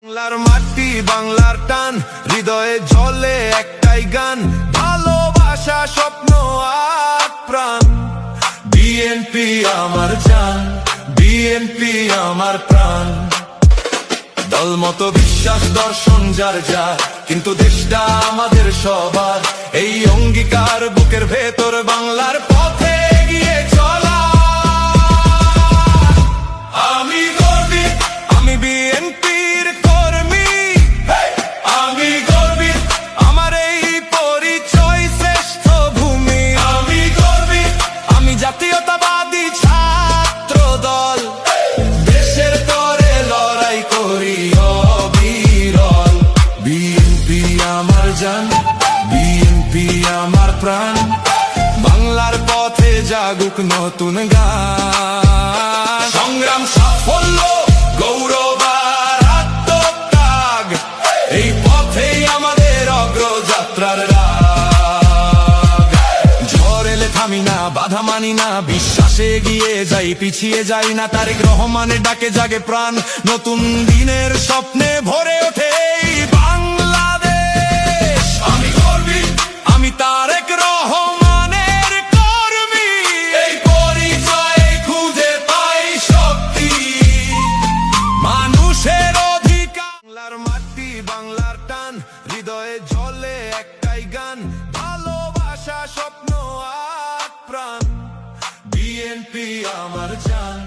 বাংলার মাটি বাংলার টান হৃদয়ে জ্বলে একটাই গান ভালোবাসা স্বপ্ন আর প্রাণ বিএনপি আমার জান বিএনপি আমার প্রাণ দল মতো বিশ্বাস দর্শন যার যার কিন্তু দেশটা আমাদের সবার এই অঙ্গীকার বুকের ভেতর বাংলার পথে এগিয়ে চলা আমি গর্বিত আমি বিএনপির কর্মী আমি গর্বিত আমার এই পরিচয় শ্রেষ্ঠ ভূমি আমি গর্বিত আমি জাতীয়তাবাদী ছাত্র দল দেশের তরে লড়াই করি অবিরল বিএনপি আমার জান বিএনপি আমার প্রাণ বাংলার পথে জাগুক নতুন গান সংগ্রাম সাফল্য গৌরব আর আত্মত্যাগ এই পথেই আমাদের অগ্রযাত্রার রাগ ঝড় এলে থামি না বাধা মানি না বিশ্বাসে এগিয়ে যাই পিছিয়ে যাই না তারেক রহমানের ডাকে জাগে প্রাণ নতুন দিনের স্বপ্নে ভরে ওঠে এই বাংলাদেশ আমি গর্বিত আমি তারেক রহমানের কর্মী এই পরিচয়ে খুঁজে পাই শক্তি মানুষের অধিকার বাংলার মাটি বাংলার টান হৃদয়ে জ্বলে একটাই গান ভালোবাসা স্বপ্ন আর প্রাণ বিএনপি আমার জান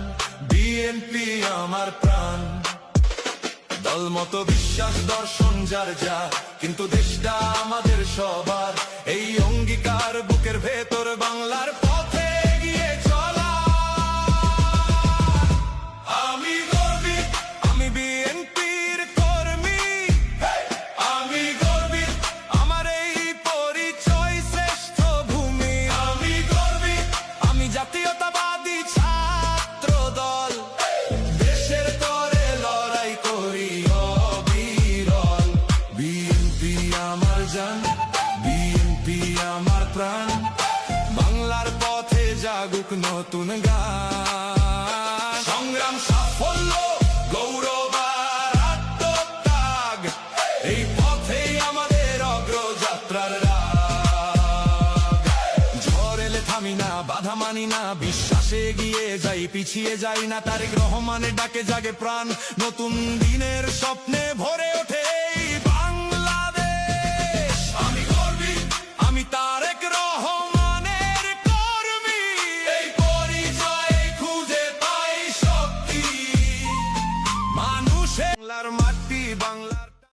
বিএনপি আমার প্রাণ দল মতো বিশ্বাস দর্শন যার যার কিন্তু দেশটা আমাদের সবার এই অঙ্গীকার বুকের ভেতর বাংলার পথে এগিয়ে চলা আমি গর্বিত আমি বিএনপির কর্মী আমি গর্বিত আমার এই পরিচয় শ্রেষ্ঠ ভূমি আমি গর্বিত আমি জাতীয়তাবাদী ছাত্র দল দেশের তরে লড়াই করি অবিরল বিএনপি আমার জান বিএনপি আমার প্রাণ বাংলার পথে জাগুক নতুন গান সংগ্রাম সাফল্য গৌরব আর আত্মত্যাগ এই পথেই আমাদের অগ্রযাত্রার রাগ ঝড় এলে থামি না বাধা মানি না বিশ্বাসে এগিয়ে যাই পিছিয়ে যাই না তারেক রহমানের ডাকে জাগে প্রাণ নতুন দিনের স্বপ্ন